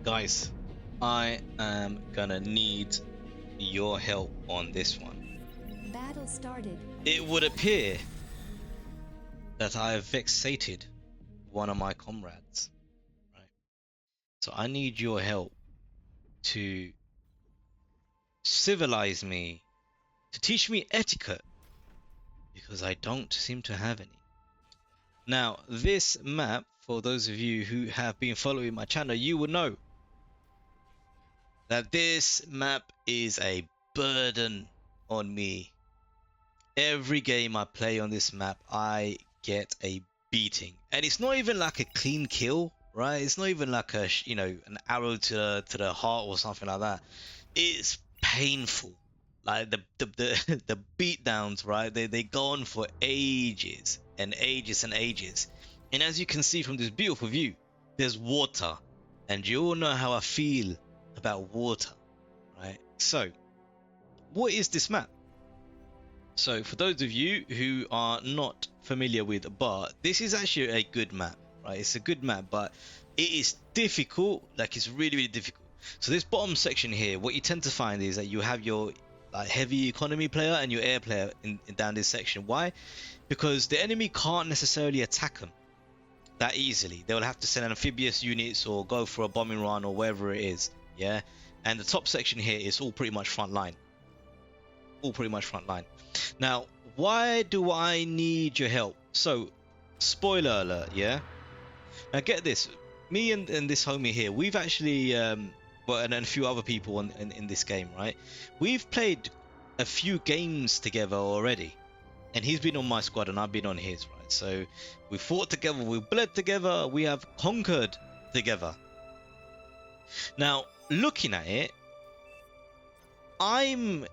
Guys, I am gonna need your help on this one. Battle started. It would appear that I have vexated one of my comrades, right? So I need your help to civilize me, to teach me etiquette, because I don't seem to have any. Now, this map, for those of you who have been following my channel, you will know that this map is a burden on me. Every game I play on this map, I get a beating, and it's not even like a clean kill, right? It's not even like a an arrow to the heart or something like that. It's painful, like the beat downs, right? They go on for ages and ages and ages. And as you can see from this beautiful view, there's water, and you all know how I feel about water, right? So what is this map? So for those of you who are not familiar with Bar, this is actually a good map, right? It's a good map, but it is difficult. Like, it's really difficult. So this bottom section here, what you tend to find is that you have your heavy economy player and your air player down this section. Why? Because the enemy can't necessarily attack them that easily. They'll have to send amphibious units or go for a bombing run or wherever it is. Yeah, and the top section here is all pretty much front line. Now, why do I need your help? So, spoiler alert, yeah? Now get this, me and this homie here, we've actually, well, and a few other people in this game, right? We've played a few games together already. And he's been on my squad and I've been on his, right? So, we fought together, we bled together, we have conquered together. Now, looking at it, I'm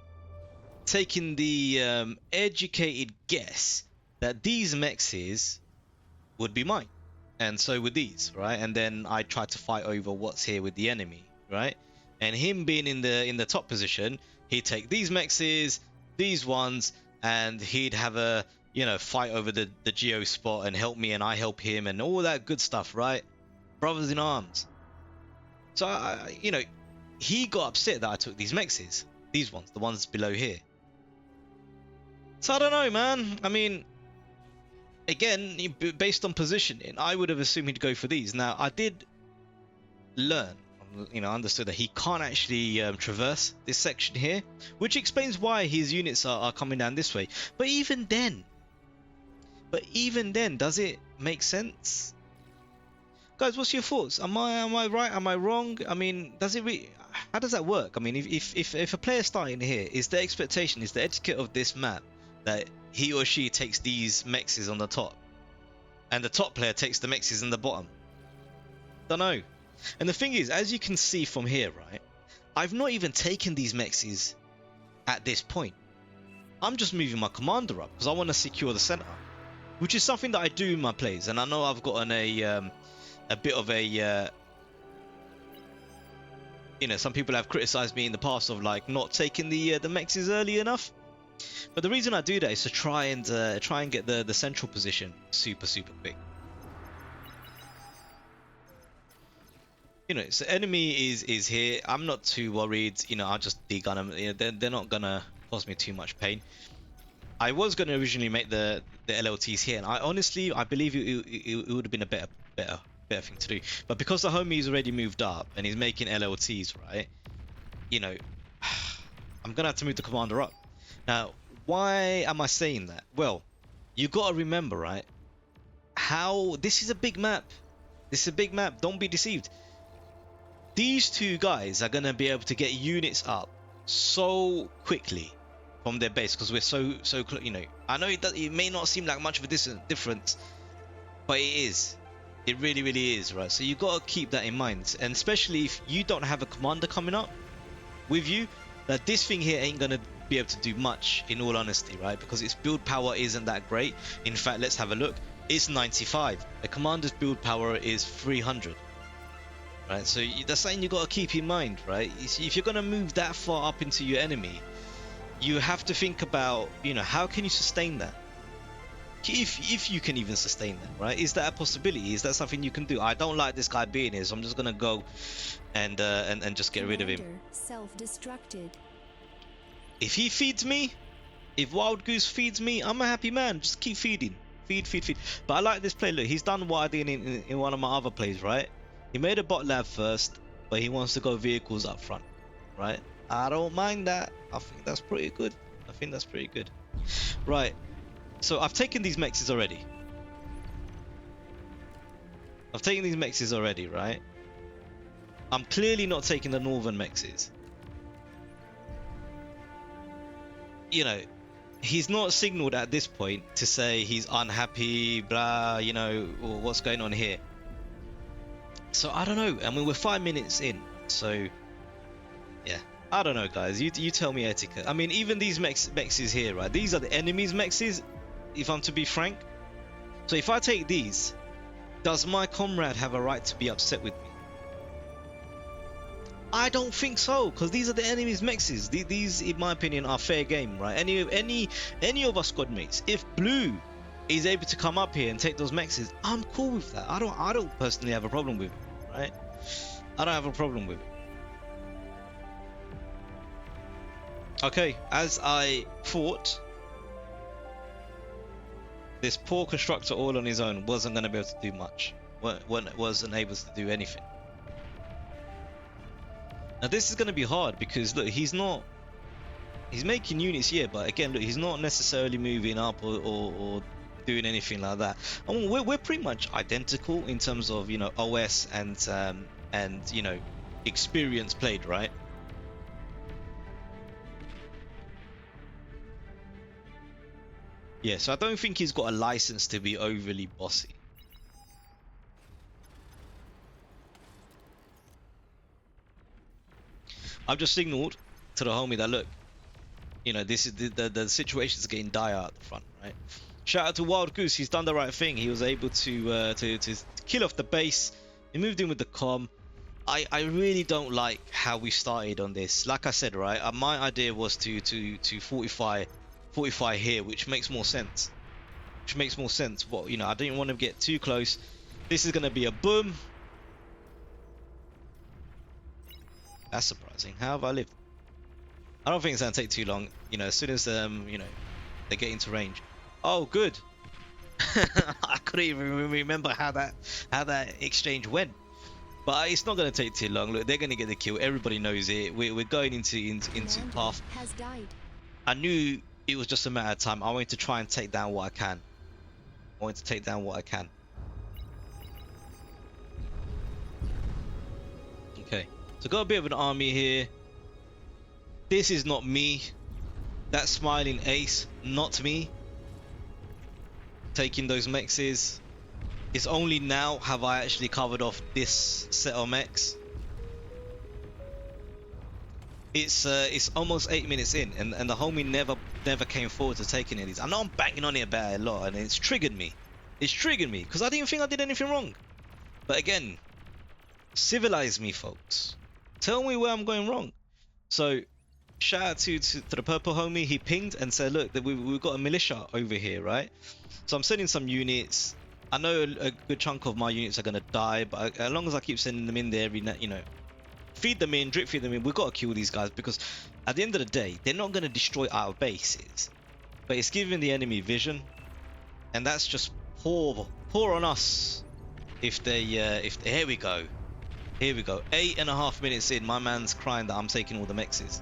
taking the educated guess that these mexes would be mine, and so would these, right? And then I try to fight over what's here with the enemy, right? And him being in the top position, he'd take these mexes, these ones, and he'd have a fight over the geo spot and help me, and I help him, and all that good stuff, right? Brothers in arms. So he got upset that I took these mexes, these ones, the ones below here. So I don't know, man. I mean, again, based on positioning, I would have assumed he'd go for these. Now, I did learn, understood that he can't actually traverse this section here, which explains why his units are coming down this way. But even then, does it make sense? Guys, what's your thoughts? Am I right? Am I wrong? I mean, how does that work? I mean, if a player starting here, is the expectation, is the etiquette of this map that he or she takes these mexes on the top, and the top player takes the mexes in the bottom? Don't know. And the thing is, as you can see from here, right, I've not even taken these mexes at this point. I'm just moving my commander up because I want to secure the center, which is something that I do in my plays. And I know I've gotten a bit of a some people have criticized me in the past of like not taking the mexes early enough, but the reason I do that is to try and get the central position super quick. So enemy is here. I'm not too worried. I'll just degun them. They're not gonna cause me too much pain. I was gonna originally make the LLTs here, and I believe it would have been a better thing to do. But because the homie's already moved up and he's making LLTs, right? I'm gonna have to move the commander up. Now, why am I saying that? Well, you gotta remember, right? How this is a big map. This is a big map. Don't be deceived. These two guys are gonna be able to get units up so quickly from their base because we're so close. I know it may not seem like much of a difference, but it is. It really is, right? So you gotta keep that in mind, and especially if you don't have a commander coming up with you, that this thing here ain't gonna be able to do much, in all honesty, right? Because its build power isn't that great. In fact, let's have a look. It's 95. The commander's build power is 300. Right, so that's something you gotta keep in mind, right? If you're gonna move that far up into your enemy, you have to think about, how can you sustain that? if you can even sustain that, right? Is that a possibility? Is that something you can do? I don't like this guy being here, so I'm just gonna go and just get rid of him. Self-destructed. If he feeds me, if Wild Goose feeds me, I'm a happy man. Just keep feeding. Feed. But I like this play. Look, he's done what I did in one of my other plays, right? He made a bot lab first, but he wants to go vehicles up front, right? I don't mind that. I think that's pretty good. Right. So I've taken these mexes already. Right? I'm clearly not taking the northern mexes. You know, he's not signaled at this point to say he's unhappy, blah, you know, or what's going on here. So I don't know. I mean, we're 5 minutes in, so yeah, I don't know, guys. You tell me etiquette. I mean, even these mexes here, right? These are the enemy's mexes, if I'm to be frank. So if I take these, does my comrade have a right to be upset with me? I don't think so, because these are the enemy's mexes. These, in my opinion, are fair game, right? Any of our squad mates, if blue is able to come up here and take those mexes, I'm cool with that. I don't personally have a problem with it, right? I don't have a problem with it. Okay, as I thought, this poor constructor all on his own wasn't going to be able to do much. Wasn't able to do anything. Now this is going to be hard because look, he's making units here, but again, look, he's not necessarily moving up or doing anything like that. I mean, we're pretty much identical in terms of, you know, OS and you know, experience played, right? Yeah, so I don't think he's got a license to be overly bossy. I've just signaled to the homie that, look, you know, this is the situation's getting dire at the front, right? Shout out to Wild Goose. He's done the right thing. He was able to kill off the base. He moved in with the comm. I really don't like how we started on this. Like I said, right, my idea was to fortify here, which makes more sense. But, you know, I didn't want to get too close. This is going to be a boom. That's surprising. How have I lived? I don't think it's going to take too long. You know, as soon as you know, they get into range. Oh, good. I couldn't even remember how that exchange went. But it's not going to take too long. Look, they're going to get the kill. Everybody knows it. We're going into path. Has died. I knew it was just a matter of time. I wanted to try and take down what I can. Okay. So got a bit of an army here. This is not me. That smiling ace, not me. Taking those mexes. It's only now have I actually covered off this set of mechs. It's almost 8 minutes in, and the homie never came forward to taking any of these. I know I'm banging on it about it a lot, and it's triggered me. Because I didn't think I did anything wrong. But again, civilize me, folks. Tell me where I'm going wrong. So shout out to the purple homie. He pinged and said, look, that we've got a militia over here, right? So I'm sending some units. I know a good chunk of my units are gonna die, but as long as I keep sending them in there every night, you know, feed them in, drip feed them in, we've got to kill these guys, because at the end of the day, they're not gonna destroy our bases, but it's giving the enemy vision, and that's just poor on us. If they here we go. 8.5 minutes in, my man's crying that I'm taking all the mexes.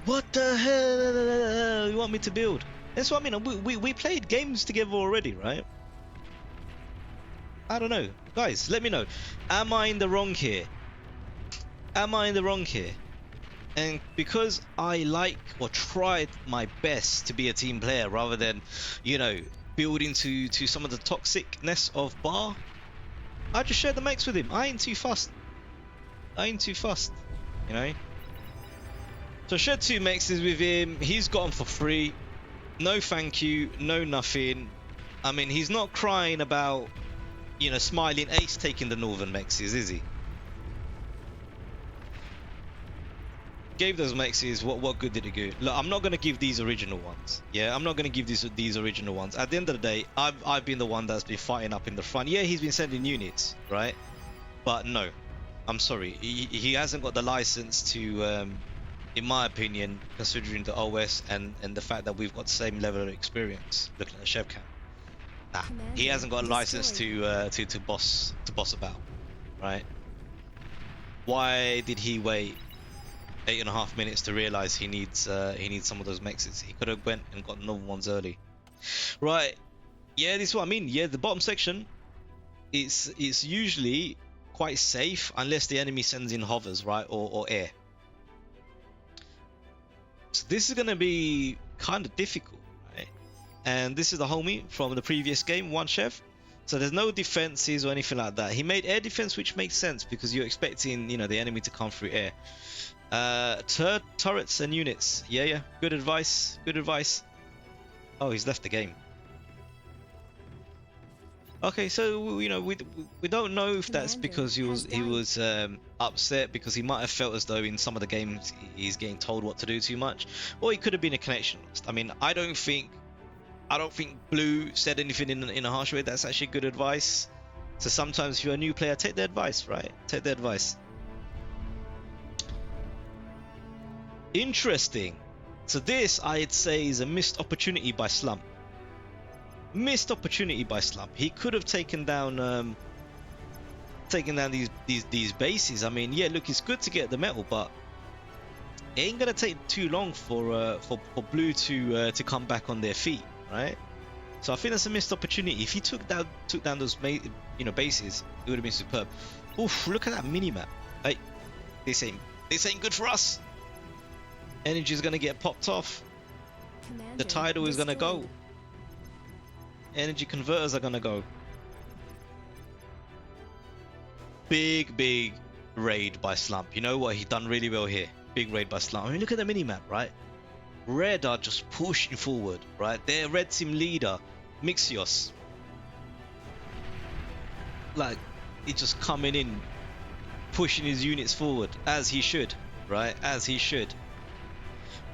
What the hell you want me to build? That's what I mean. We played games together already, right? I don't know. Guys, let me know. Am I in the wrong here? And because I like or tried my best to be a team player rather than, you know, build into some of the toxicness of Bar, I just share the mechs with him. I ain't too fussed, you know. So shared 2 mexes with him. He's got them for free. No thank you, no nothing. I mean, he's not crying about, you know, smiling ace taking the northern mexes, is he? Gave those mexes, what good did it do? Look, I'm not gonna give these original ones. Yeah, I'm not gonna give these original ones. At the end of the day, I've been the one that's been fighting up in the front. Yeah, he's been sending units, right? But no, I'm sorry, he hasn't got the license to, in my opinion, considering the OS and the fact that we've got the same level of experience. Looking at the Chef Cam, nah, he hasn't got a license to boss about, right? Why did he wait 8.5 minutes to realize he needs some of those mexes? He could have went and got another ones early, right? Yeah, this is what I mean. Yeah, the bottom section, it's usually quite safe unless the enemy sends in hovers, right, or air. So this is gonna be kind of difficult, right? And this is the homie from the previous game, One Chef. So there's no defenses or anything like that. He made air defense, which makes sense because you're expecting, you know, the enemy to come through air. Turrets and units. Yeah, good advice, good advice. Oh, he's left the game. Okay, so you know, we don't know if that's because he was upset because he might have felt as though in some of the games he's getting told what to do too much, or it could have been a connection lost. I mean, I don't think Blue said anything in a harsh way. That's actually good advice. So sometimes if you're a new player, take the advice, right? Take the advice. Interesting. So this, I'd say, is a missed opportunity by Slump. Missed opportunity by Slump. He could have taken down these bases. I mean, yeah, look, it's good to get the metal, but it ain't gonna take too long for Blue to come back on their feet, right? So I think that's a missed opportunity. If he took down those bases, it would have been superb. Oof, look at that mini map. Hey, this ain't good for us. Energy is gonna get popped off. The tidal is gonna go. Energy converters are gonna go. Big raid by Slump. You know what? He done really well here. Big raid by Slump. I mean, look at the mini map, right? Red are just pushing forward, right? Their red team leader, Mixios, like, he's just coming in, pushing his units forward as he should, right? As he should.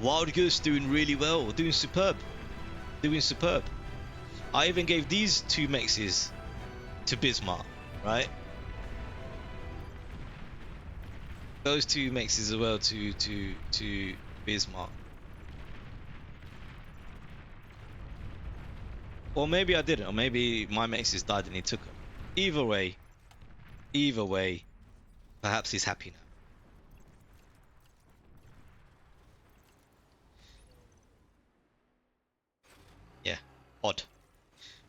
Wild Goose doing really well, doing superb. I even gave these two mexes to Bismarck, right? Those two mexes as well to Bismarck. Or maybe I didn't, or maybe my mexes died and he took them. Either way, perhaps he's happy now. Yeah, odd.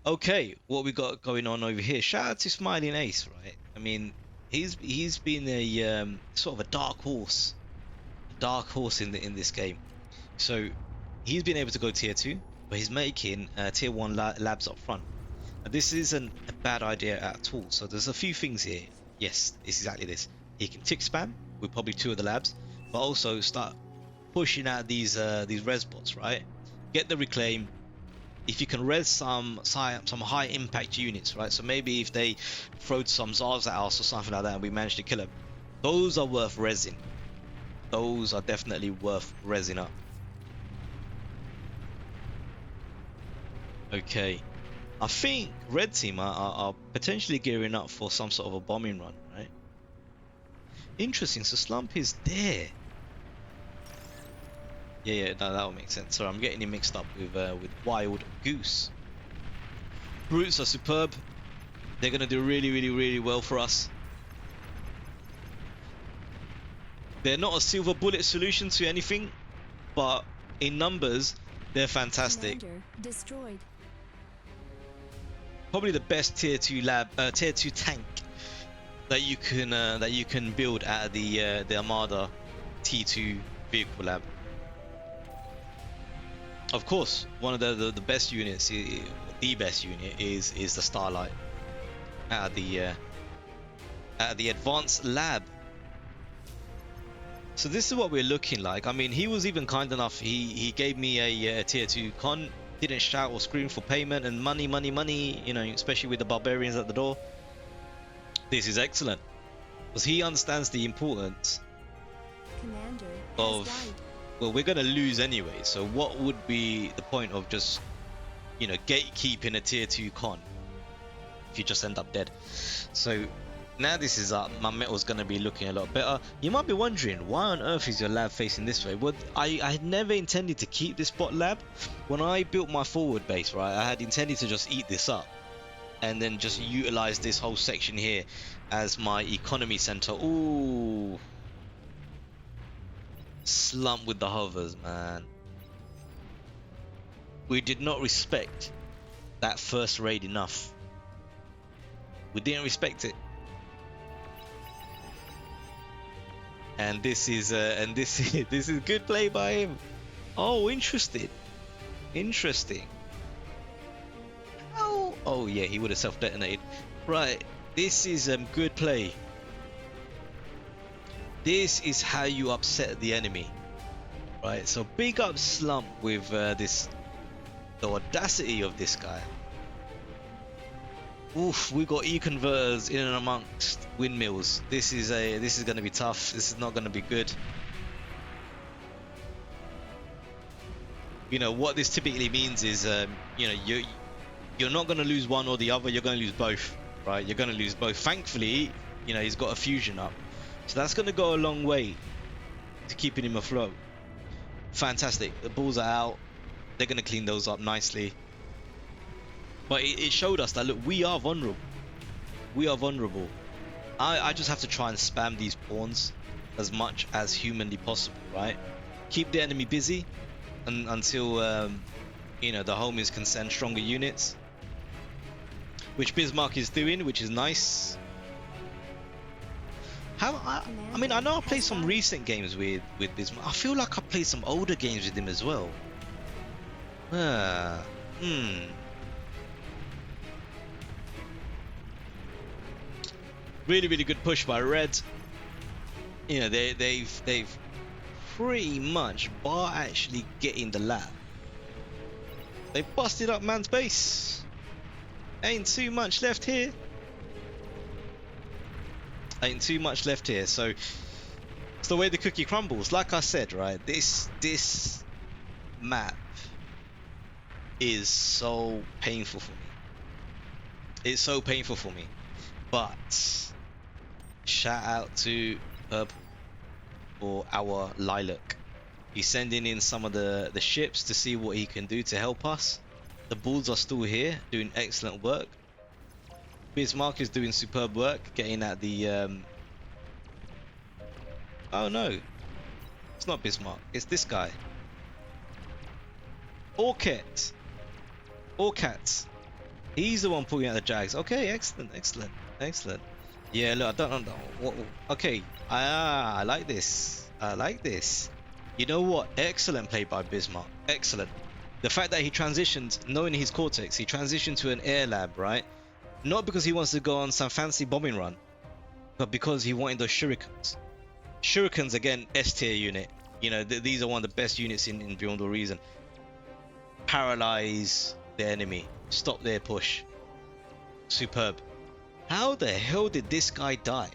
Okay, what we got going on over here? Shout out to Smiling Ace, right? I mean, he's been a sort of a dark horse in this game. So he's been able to go tier 2, but he's making tier 1 labs up front. Now, this isn't a bad idea at all. So there's a few things here. Yes, it's exactly this. He can tick spam with probably 2 of the labs, but also start pushing out these res bots, right? Get the reclaim. If you can res some high impact units, right? So maybe if they throw some Zars at us or something like that and we manage to kill them, those are worth resing. Those are definitely worth resing up. Okay, I think red team are potentially gearing up for some sort of a bombing run, right? Interesting. So Slump is there. Yeah, no, that will make sense. Sorry, I'm getting it mixed up with Wild Goose. Brutes are superb. They're gonna do really well for us. They're not a silver bullet solution to anything, but in numbers, they're fantastic. Commander destroyed. Probably the best tier 2 tank that you can build out of the Armada T2 vehicle lab. Of course, one of the best units, the best unit is the Starlight out of the advanced lab. So this is what we're looking like. I mean, he was even kind enough. He gave me a tier 2 con. Didn't shout or scream for payment and money. You know, especially with the barbarians at the door. This is excellent because he understands the importance Commander of, well, we're gonna lose anyway. So what would be the point of just, you know, gatekeeping a tier 2 con if you just end up dead? So now this is up, my metal's gonna be looking a lot better. You might be wondering, why on earth is your lab facing this way? Well, I had never intended to keep this bot lab. When I built my forward base, right, I had intended to just eat this up and then just utilize this whole section here as my economy center. Ooh, slump with the hovers, man. We did not respect that first raid enough. We didn't respect it. And this is this is good play by him. Oh, interesting. Oh yeah, he would have self-detonated. Right, this is good play. This is how you upset the enemy. Right, so big up Slump with the audacity of this guy. Oof, we got E-converters in and amongst windmills. This is gonna be tough. This is not gonna be good. You know what this typically means is, you know, you're not gonna lose one or the other. You're gonna lose both, right? You're gonna lose both. Thankfully, you know, he's got a fusion up, so that's gonna go a long way to keeping him afloat. Fantastic. The balls are out. They're gonna clean those up nicely. But it showed us that, look, we are vulnerable. We are vulnerable. I just have to try and spam these pawns as much as humanly possible, right? Keep the enemy busy until you know, the homies can send stronger units, which Bismarck is doing, which is nice. I mean, I know I played some recent games with Bismarck. I feel like I played some older games with him as well. Really good push by Red. You know, they've pretty much, bar actually getting the lab, they busted up man's base. Ain't too much left here. So it's the way the cookie crumbles. Like I said, right, this map is so painful for me. It's so painful for me. But shout out to Purple for our Lilac. He's sending in some of the ships to see what he can do to help us. The Bulls are still here, doing excellent work. Bismarck is doing superb work, getting at the... Oh no, it's not Bismarck, it's this guy. Orcat. He's the one pulling out the Jags. Okay, excellent. Yeah, look, I don't know. Okay, I like this. You know what? Excellent play by Bismarck. Excellent. The fact that he transitioned, knowing his Cortex, he transitioned to an air lab, right? Not because he wants to go on some fancy bombing run, but because he wanted those shurikens. Shurikens, again, S tier unit. You know, these are one of the best units in Beyond All Reason. Paralyze the enemy. Stop their push. Superb. How the hell did this guy die?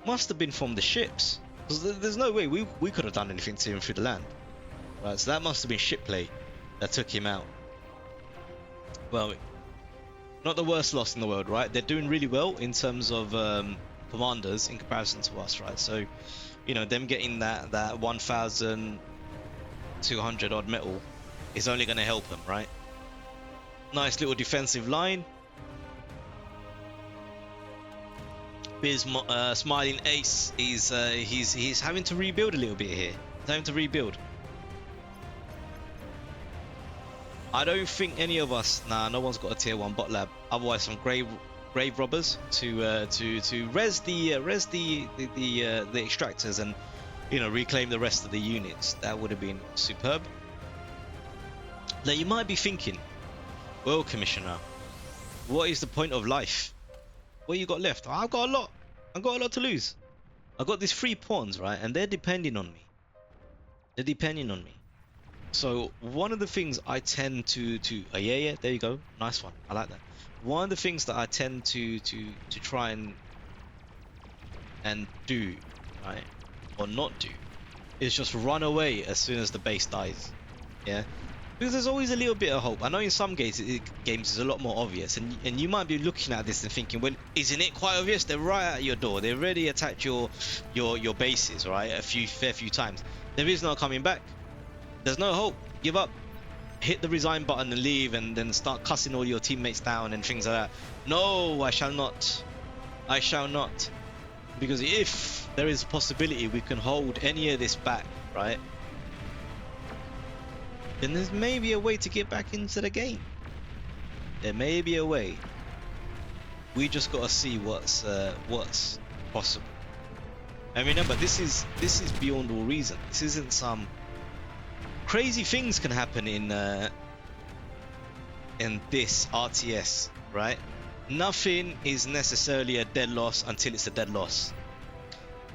Must have been from the ships. Because there's no way we could have done anything to him through the land. Right, so that must have been ship play that took him out. Well, not the worst loss in the world, right? They're doing really well in terms of commanders in comparison to us, right? So, you know, them getting that 1,200 odd metal is only going to help them, right? Nice little defensive line. Smiling Ace is he's having to rebuild a little bit here. He's having to rebuild. I don't think any of us, no one's got a tier 1 bot lab. Otherwise, some grave robbers to res the extractors and, you know, reclaim the rest of the units. That would have been superb. Now you might be thinking, well, Commissioner, what is the point of life? What you got left? I've got a lot. I've got a lot to lose. I've got these 3 pawns, right? And they're depending on me. So one of the things I tend to yeah, there you go. Nice one. I like that. One of the things that I tend to try and do, right, or not do is just run away as soon as the base dies. Yeah, because there's always a little bit of hope. I know in some games it's a lot more obvious, and you might be looking at this and thinking, well, isn't it quite obvious? They're right at your door. They already attacked your bases, right? Fair few times. There is no coming back. There's no hope. Give up. Hit the resign button and leave, and then start cussing all your teammates down and things like that. No, I shall not. I shall not. Because if there is a possibility we can hold any of this back, right, then there's maybe a way to get back into the game. There may be a way. We just gotta see what's possible. And remember, this is beyond all reason. This isn't some crazy things can happen in this RTS, right? Nothing is necessarily a dead loss until it's a dead loss,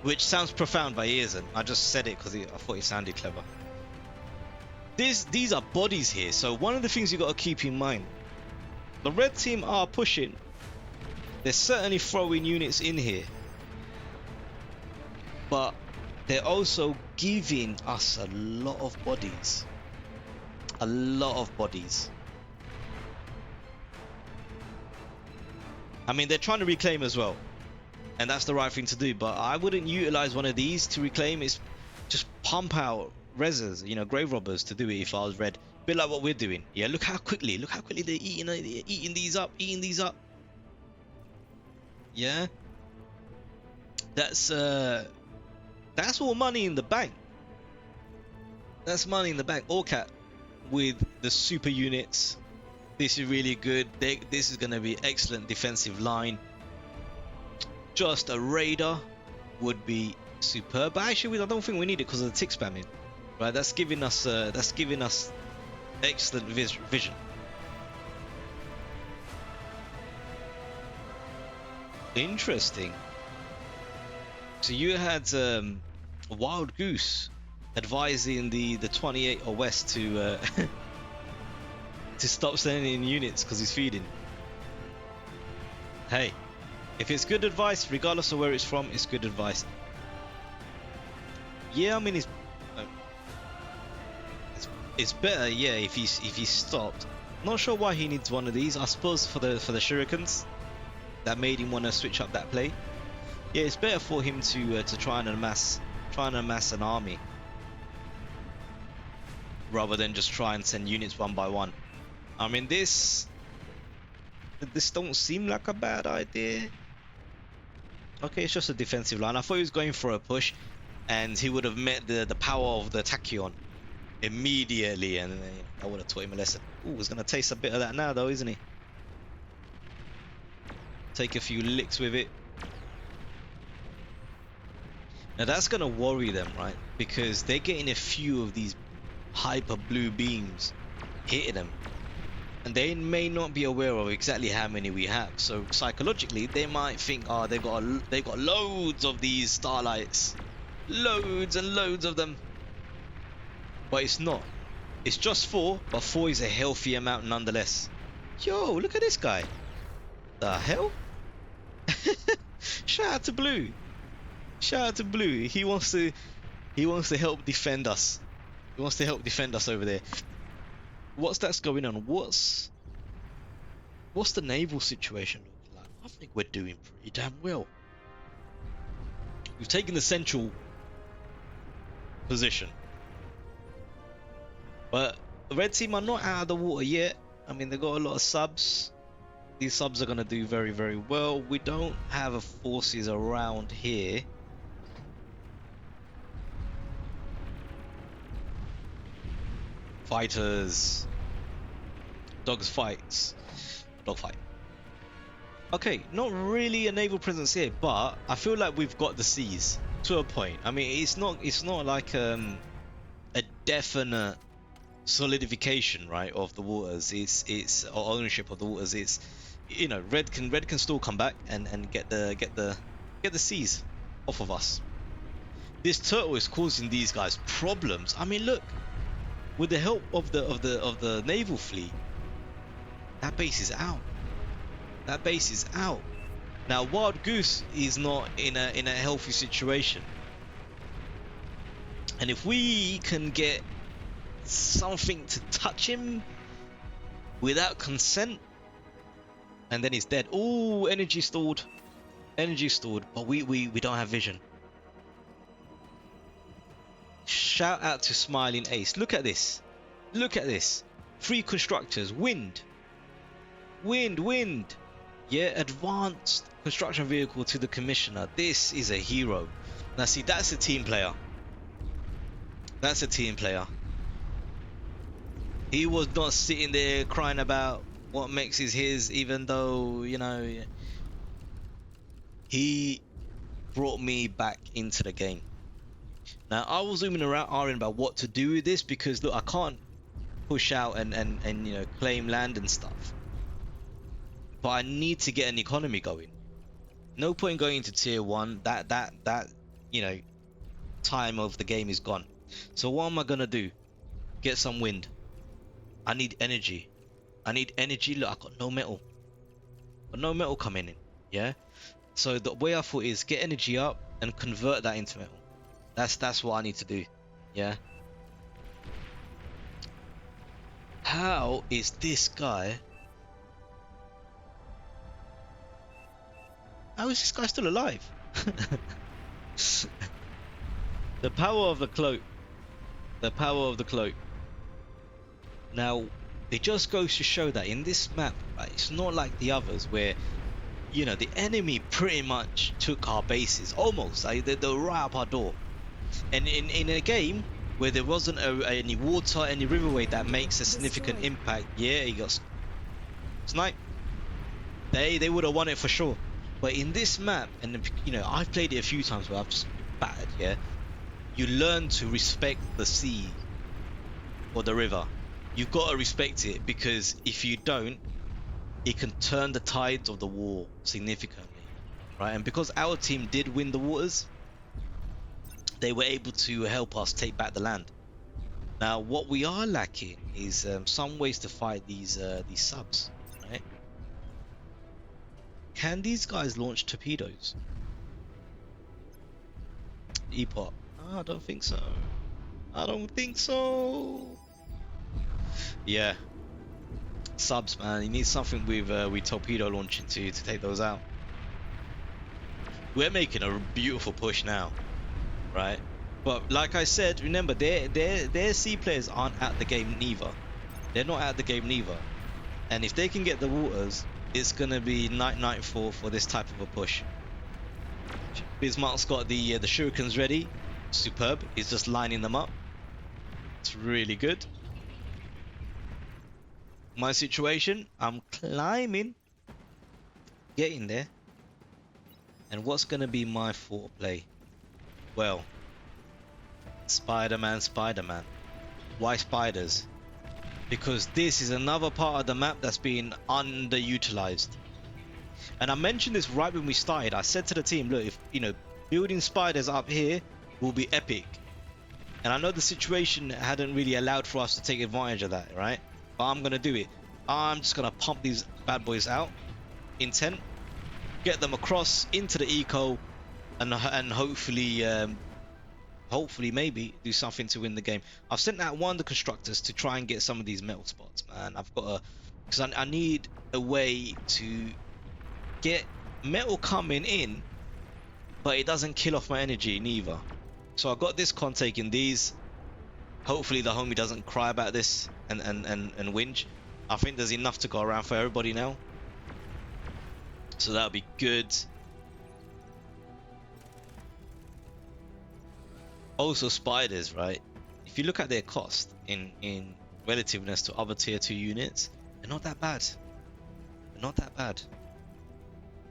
which sounds profound, but it isn't. I just said it because I thought it sounded clever. These are bodies here, so one of the things you got to keep in mind: the red team are pushing. They're certainly throwing units in here, but they're also giving us a lot of bodies. A lot of bodies. I mean, they're trying to reclaim as well, and that's the right thing to do, but I wouldn't utilize one of these to reclaim. It's just pump out reses, you know, grave robbers to do it if I was red. A bit like what we're doing. Yeah, look how quickly they're eating these up. Yeah, that's all money in the bank. That's money in the bank. Orcat with the super units. This is really good. This is going to be excellent defensive line. Just a raider would be superb. But actually, I don't think we need it because of the tick spamming. Right? That's giving us excellent vision. Interesting. So you had Wild Goose advising the 28 or West to to stop sending in units because he's feeding. Hey, if it's good advice, regardless of where it's from, it's good advice. Yeah, I mean it's better, yeah, if he stopped. Not sure why he needs one of these. I suppose for the shurikens that made him want to switch up that play. Yeah, it's better for him to try and amass an army rather than just try and send units one by one. I mean, this don't seem like a bad idea. Okay, it's just a defensive line. I thought he was going for a push, and he would have met the power of the tachyon immediately, and I would have taught him a lesson. Ooh, he's gonna taste a bit of that now, though, isn't he? Take a few licks with it. Now that's gonna worry them, right? Because they're getting a few of these hyper blue beams hitting them, and they may not be aware of exactly how many we have. So psychologically, they might think, oh, they've got loads of these starlights, loads and loads of them. But it's not. It's just 4, but 4 is a healthy amount nonetheless. Yo, look at this guy. The hell? Shout out to Blue. Shout out to Blue. He wants to help defend us. He wants to help defend us over there. What's that's going on? What's the naval situation looking like? I think we're doing pretty damn well. We've taken the central position, but the red team are not out of the water yet. I mean, they've got a lot of subs. These subs are going to do very, very well. We don't have forces around here. Fighters. Dogs fights. Dogfight. Okay, not really a naval presence here, but I feel like we've got the seas to a point. I mean, it's not like a definite solidification, right, of the waters. It's or ownership of the waters. It's, you know, red can still come back and get the seas off of us. This turtle is causing these guys problems. I mean, look, with the help of the naval fleet, that base is out. That base is out. Now, Wild Goose is not in a healthy situation. And if we can get something to touch him without consent, and then he's dead. Oh, energy stored. Energy stored. But we don't have vision. Shout out to Smiling Ace. Look at this. Look at this. 3 constructors. Wind. Wind. Yeah, advanced construction vehicle to the commissioner. This is a hero. Now see, that's a team player. That's a team player. He was not sitting there crying about what makes is his, even though, you know, he brought me back into the game. Now I was zooming around about what to do with this, because look, I can't push out and you know, claim land and stuff, but I need to get an economy going. No point going into tier 1. That you know, time of the game is gone. So what am I gonna do? Get some wind. I need energy. Look, I got no metal. Coming in. Yeah. So the way I thought is get energy up and convert that into metal. That's what I need to do. Yeah. How is this guy? How is this guy still alive? The power of the cloak. The power of the cloak. Now, it just goes to show that in this map, right, it's not like the others where, you know, the enemy pretty much took our bases. Almost. Like, they're right up our door. And in a game where there wasn't any water, any riverway that makes a significant impact, yeah, he got sniped. They would have won it for sure. But in this map, and you know, I've played it a few times where I've just been battered, yeah, you learn to respect the sea or the river. You've got to respect it, because if you don't, it can turn the tides of the war significantly, right? And because our team did win the waters, they were able to help us take back the land. Now, what we are lacking is some ways to fight these subs, right? Can these guys launch torpedoes? Epop? Oh, I don't think so. I don't think so. Yeah. Subs, man. You need something with torpedo launching to take those out. We're making a beautiful push now, right? But like I said, remember, their sea players aren't at the game neither. They're not at the game neither. And if they can get the waters, it's gonna be night for this type of a push. Bismarck's got the shurikens ready. Superb. He's just lining them up. It's really good. My situation, I'm climbing, getting there. And what's gonna be my foreplay? Well, Spider-Man. Why spiders? Because this is another part of the map that's been underutilized. And I mentioned this right when we started. I said to the team, look, if you know, building spiders up here will be epic. And I know the situation hadn't really allowed for us to take advantage of that, right? But I'm gonna do it. I'm just gonna pump these bad boys out. Intent. Get them across into the eco, and hopefully maybe do something to win the game. I've sent out one of the constructors to try and get some of these metal spots, man. I've got to, because I need a way to get metal coming in, but it doesn't kill off my energy neither. So I got this con taking these. Hopefully the homie doesn't cry about this and whinge. I think there's enough to go around for everybody now, so that'll be good. Also, spiders, right? If you look at their cost in relativeness to other tier 2 units, they're not that bad. They're not that bad.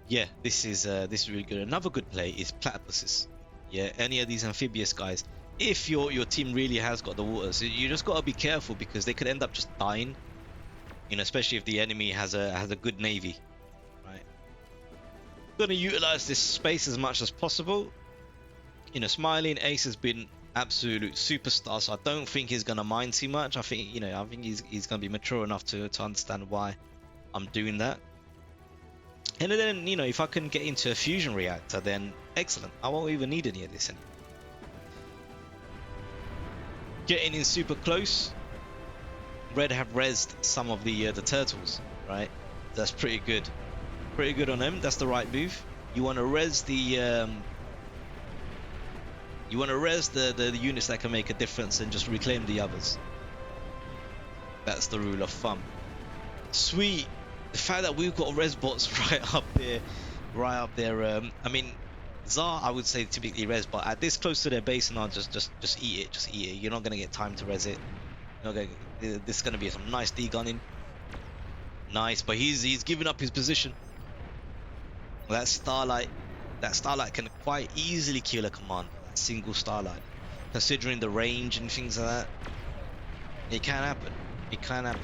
Yeah, this is really good. Another good play is platypuses. Yeah, any of these amphibious guys. If your team really has got the waters, you just got to be careful, because they could end up just dying. You know, especially if the enemy has a good navy, right? Gonna utilize this space as much as possible. You know, Smiling Ace has been absolute superstar, so I don't think he's gonna mind too much. I think, you know, he's gonna be mature enough to understand why I'm doing that. And then, you know, if I can get into a fusion reactor, then excellent. I won't even need any of this anymore. getting in super close. Red have rezzed some of the turtles, right? That's pretty good. Pretty good on them. That's the right move. You want to res the the units that can make a difference and just reclaim the others. That's the rule of thumb. Sweet. The fact that we've got res bots right up there. I mean, Tsar I would say typically res, but at this close to their base now, just eat it. Just eat it. You're not gonna get time to res it. Okay, this is gonna be some nice degunning. Nice, but he's giving up his position. That starlight can quite easily kill a command. That single starlight, considering the range and things like that. It can happen. It can happen.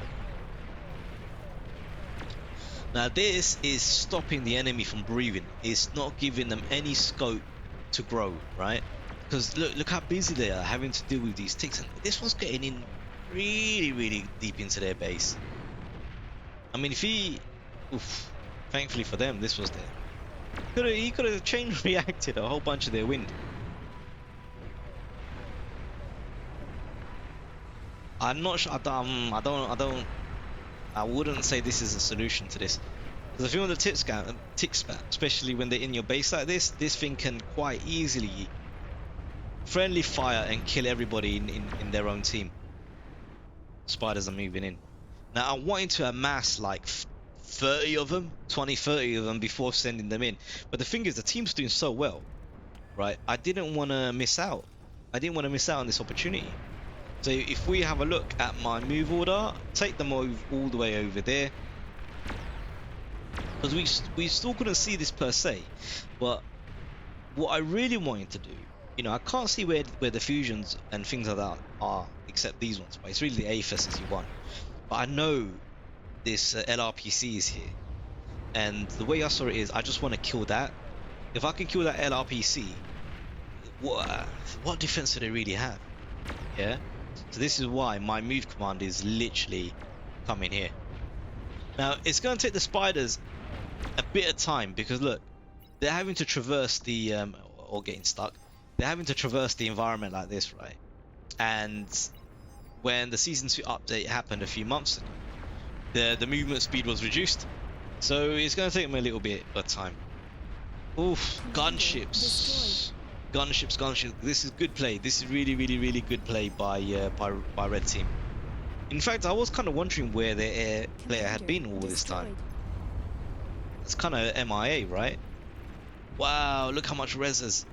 Now this is stopping the enemy from breathing. It's not giving them any scope to grow, right? Because look how busy they are having to deal with these ticks, and this one's getting in really deep into their base. I mean, if he, thankfully for them, this was there. He could have chain reacted a whole bunch of their wind. I'm not sure. I wouldn't say this is a solution to this. Because if you're on the tick spam, especially when they're in your base like this thing can quite easily friendly fire and kill everybody in their own team. Spiders are moving in. Now I'm wanting to amass like 30 of them, 20-30 of them before sending them in. But the thing is, the team's doing so well, right? I didn't want to miss out. I didn't want to miss out on this opportunity. So if we have a look at my move order, take them all the way over there. Because we still couldn't see this per se. But what I really wanted to do, you know, I can't see where the fusions and things like that are, except these ones. But it's really the AFES you want. But I know this LRPC is here, and the way I saw it is I just want to kill that. If I can kill that LRPC, what defense do they really have? Yeah, so this is why my move command is literally coming here. Now it's going to take the spiders a bit of time, because look, they're having to traverse the or getting stuck. They're having to traverse the environment like this, right? And when the season 2 update happened a few months ago, the movement speed was reduced, so it's going to take them a little bit of time. Oof, gunships. This is good play. This is really good play by red team. In fact, I was kind of wondering where their air player had been all this time. It's kind of MIA, right? Wow, look how much reses.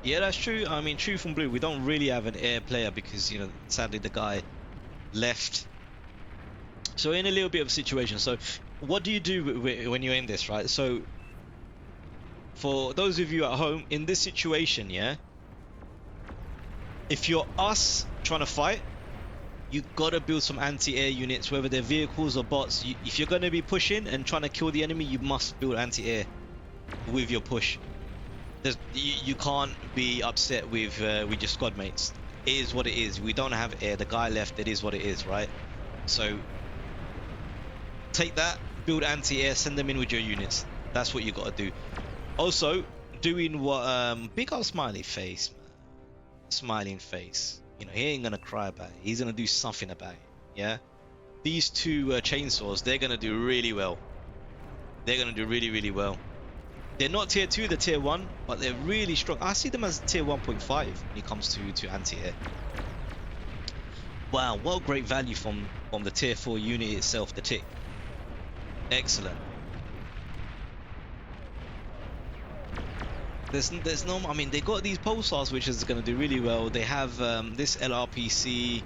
Yeah, that's true. I mean, true from blue. We don't really have an air player because, you know, sadly the guy left. So we're in a little bit of a situation. So what do you do when you're in this, right? So for those of you at home in this situation, yeah, if you're us trying to fight, you gotta build some anti-air units, whether they're vehicles or bots. If you're gonna be pushing and trying to kill the enemy, you must build anti-air with your push. You can't be upset with your squad mates. It is what it is. We don't have air. The guy left. It is what it is, right? So take that, build anti-air, send them in with your units. That's what you got to do. Also, doing what big old smiley face, man. Smiling face. You know, he ain't gonna cry about it. He's gonna do something about it. Yeah. These two chainsaws, they're gonna do really well. They're gonna do really well. They're not tier 2, they're tier 1, but they're really strong. I see them as tier 1.5 when it comes to anti-air. Wow, what great value from the tier 4 unit itself, the tick. Excellent. There's no, I mean, they got these pulsars, which is going to do really well. They have this LRPC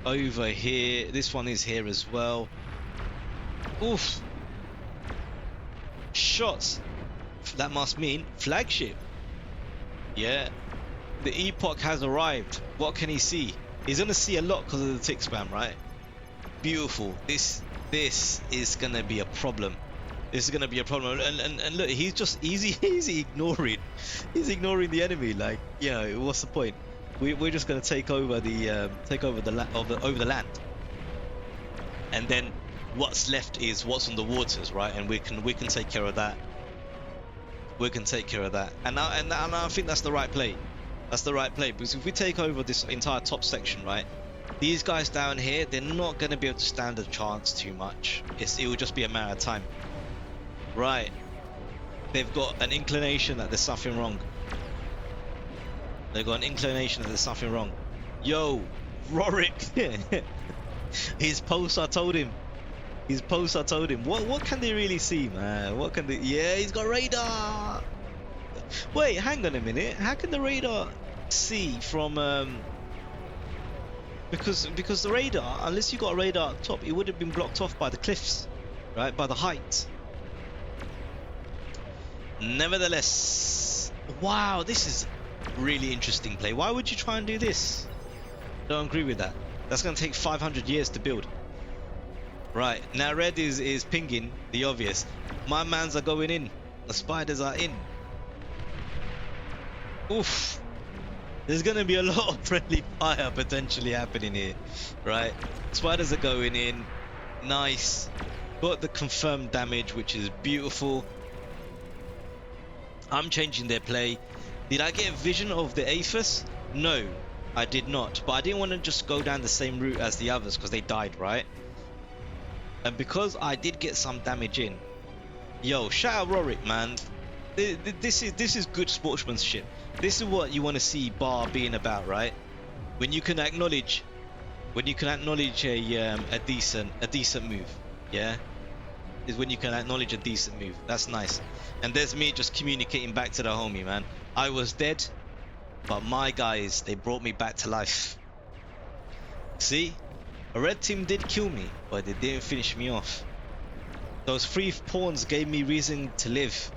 over here. This one is here as well. Oof. Shots. That must mean flagship. Yeah, the epoch has arrived. What can he see? He's gonna see a lot because of the tick spam, right? Beautiful. This is gonna be a problem. This is gonna be a problem. And look, he's ignoring. He's ignoring the enemy. Like, you know, what's the point? We're just gonna take over the land, and then what's left is what's on the waters, right? And we can take care of that. we can take care of that. And I think that's the right play. That's the right play, because if we take over this entire top section, right, these guys down here, they're not going to be able to stand a chance too much. It will just be a matter of time. Right. They've got an inclination that there's something wrong. They've got an inclination that there's something wrong. Yo, Rorik. His post, I told him. His post, I told him. What can they really see, man? What can they... Yeah, he's got radar. Wait, hang on a minute. How can the radar see from... Because the radar, unless you got a radar up top, it would have been blocked off by the cliffs, right? By the height. Nevertheless, wow, this is really interesting play. Why would you try and do this? Don't agree with that. That's going to take 500 years to build. Right, now red is pinging the obvious. My mans are going in. The spiders are in. Oof. There's going to be a lot of friendly fire potentially happening here. Right, spiders are going in. Nice. Got the confirmed damage, which is beautiful. I'm changing their play. Did I get a vision of the Aphis? No, I did not. But I didn't want to just go down the same route as the others because they died, right? And because I did get some damage in. Yo, shout out Rorik, man. This is good sportsmanship. This is what you want to see Bar being about, right? When you can acknowledge a decent move, yeah? Is when you can acknowledge a decent move. That's nice. And there's me just communicating back to the homie, man. I was dead, but my guys, they brought me back to life. See? A red team did kill me, but they didn't finish me off. Those 3 pawns gave me reason to live.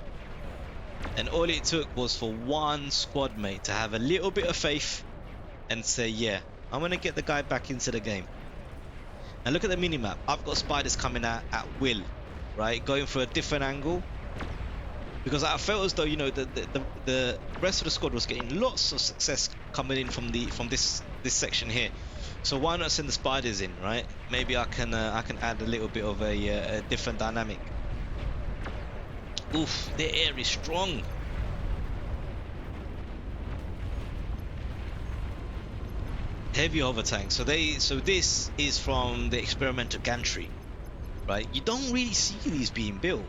And all it took was for one squad mate to have a little bit of faith and say, yeah, I'm going to get the guy back into the game. And look at the minimap. I've got spiders coming out at will, right? Going for a different angle. Because I felt as though, you know, the rest of the squad was getting lots of success coming in from this section here. So why not send the spiders in, right? Maybe I can add a little bit of a different dynamic. Oof, their air is strong. Heavy hover tank. So this is from the experimental gantry, right? You don't really see these being built.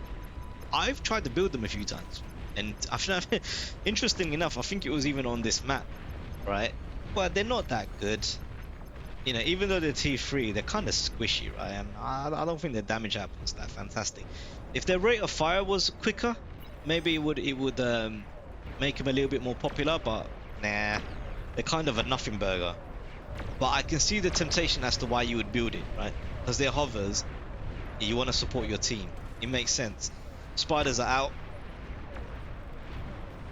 I've tried to build them a few times, and interesting enough, I think it was even on this map, right? But they're not that good. You know, even though they're T3, they're kind of squishy, right? And I don't think their damage output is that fantastic. If their rate of fire was quicker, maybe it would make them a little bit more popular. But nah, they're kind of a nothing burger. But I can see the temptation as to why you would build it, right? Because they're hovers. You want to support your team. It makes sense. Spiders are out.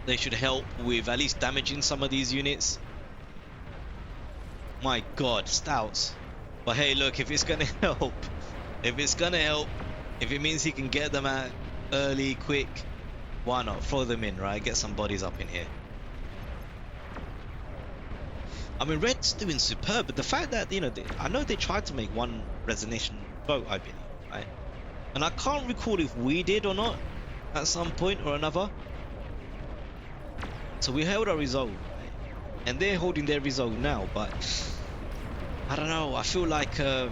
They should help with at least damaging some of these units. My god, stouts. But hey, look, if it's gonna help, if it means he can get them out early, quick, why not? Throw them in, right? Get some bodies up in here. I mean, Red's doing superb, but the fact that, you know, I know they tried to make one resonation boat, I believe, right? And I can't recall if we did or not at some point or another. So we held our resolve, right? And they're holding their resolve now, but I don't know. I feel like, yeah,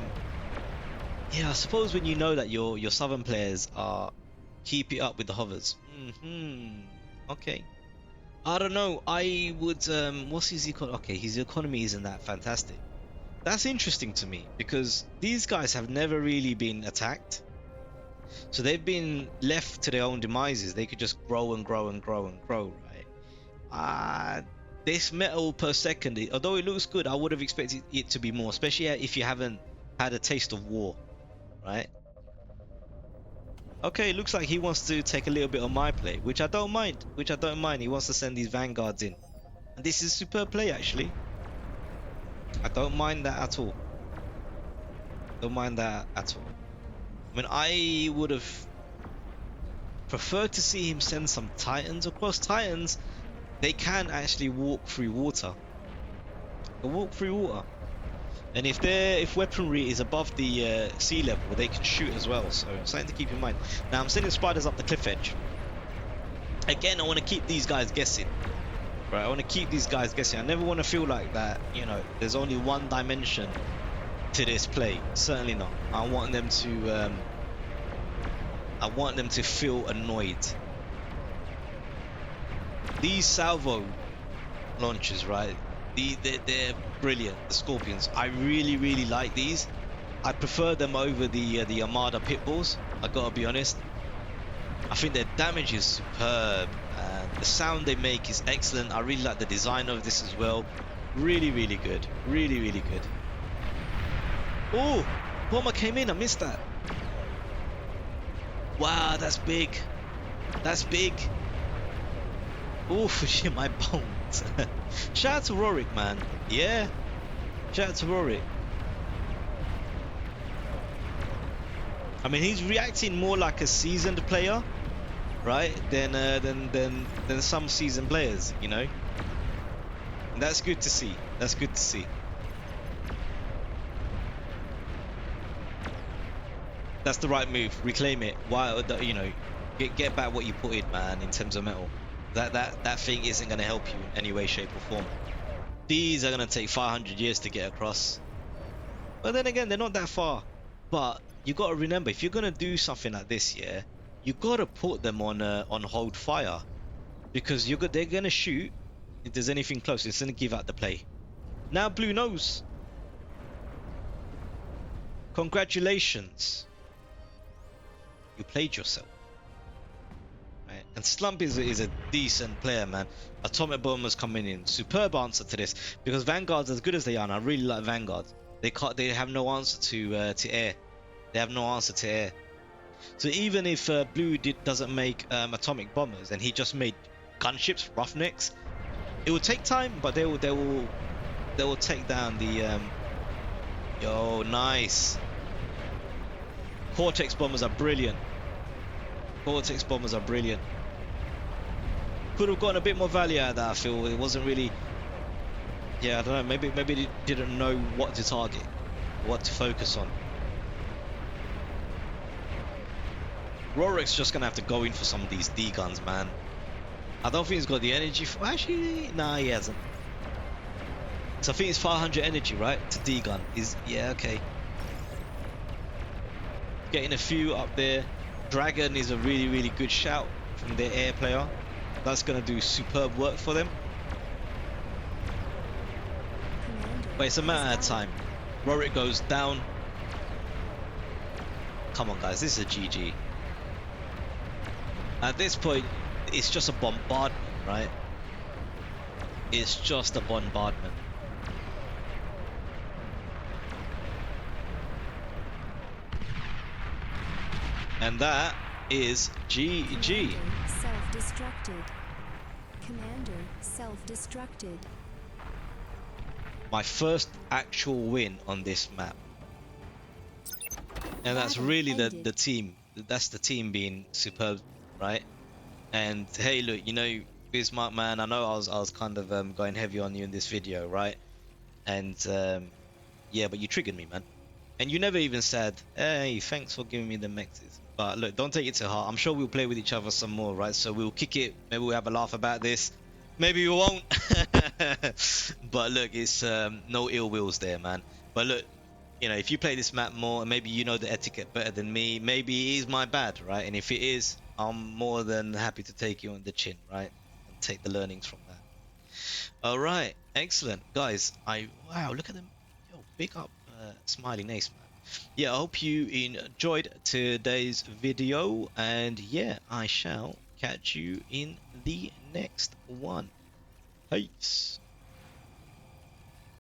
I suppose when you know that your southern players are keep it up with the hovers. Okay. I don't know. I would. What's his economy? Okay, his economy isn't that fantastic. That's interesting to me because these guys have never really been attacked. So they've been left to their own demises. They could just grow and grow and grow and grow, right? This metal per second, although it looks good, I would have expected it to be more, especially if you haven't had a taste of war, right? Okay, it looks like he wants to take a little bit of my play, which I don't mind. He wants to send these vanguards in. And this is superb play, actually. I don't mind that at all. Don't mind that at all. I mean, I would have preferred to see him send some Titans across. Titans, they can actually walk through water. They walk through water. And if weaponry is above the sea level, they can shoot as well. So something to keep in mind. Now I'm sending spiders up the cliff edge. Again, I want to keep these guys guessing. Right, I want to keep these guys guessing. I never want to feel like that, you know, there's only one dimension to this play. Certainly not. I want them to feel annoyed. These salvo launchers, right? They're brilliant. The Scorpions. I really like these. I prefer them over the Armada Pitbulls. I gotta be honest. I think their damage is superb. The sound they make is excellent. I really like the design of this as well. Really good. Really good. Oh, bomber came in. I missed that. Wow, that's big. That's big. Oh, shit, my bones. Shout out to Rorik, man. Yeah. Shout out to Rorik. I mean, he's reacting more like a seasoned player, right? Than some seasoned players, you know. And that's good to see. That's good to see. That's the right move. Reclaim it. Why, you know, get back what you put in, man. In terms of metal, that thing isn't going to help you in any way, shape, or form. These are going to take 500 years to get across. But then again, they're not that far. But you got to remember, if you're going to do something like this, yeah, you got to put them on hold fire, because they're going to shoot if there's anything close. It's going to give out the play. Now blue knows. Congratulations. You played yourself. Right? And Slump is a decent player, man. Atomic Bomber's coming in. Superb answer to this, because Vanguard's as good as they are, and I really like Vanguard. They have no answer to air. They have no answer to air. So even if blue doesn't make atomic bombers and he just made gunships, roughnecks, it will take time, but they will take down the yo, nice. Cortex bombers are brilliant. Cortex bombers are brilliant. Could have gotten a bit more value out of that, I feel. It wasn't really, yeah, I don't know, maybe they didn't know what to target, what to focus on. Rorik's just gonna have to go in for some of these D guns, man. I don't think he's got the energy for, actually, nah, he hasn't. So I think it's 500 energy, right, to D gun. Yeah, okay. Getting a few up there. Dragon is a really good shout from their air player. That's gonna do superb work for them. But it's a matter of time. Rorik goes down. Come on, guys, this is a GG. At this point, it's just a bombardment, right? It's just a bombardment. And that is GG. Self-destructed. Commander self-destructed. My first actual win on this map. And that's really the team. That's the team being superb, right? And hey, look, you know, Bismarck, man, I know I was kind of going heavy on you in this video, right? And yeah, but you triggered me, man. And you never even said, hey, thanks for giving me the mexes. But look, don't take it to heart. I'm sure we'll play with each other some more, right? So we'll kick it. Maybe we'll have a laugh about this. Maybe we won't. But look, it's no ill wills there, man. But look, you know, if you play this map more, and maybe you know the etiquette better than me, maybe it is my bad, right? And if it is, I'm more than happy to take you on the chin, right? And take the learnings from that. All right, excellent, guys. Wow, look at them. Yo, big up, Smiling Ace, man. Yeah, I hope you enjoyed today's video, and yeah, I shall catch you in the next one. Peace.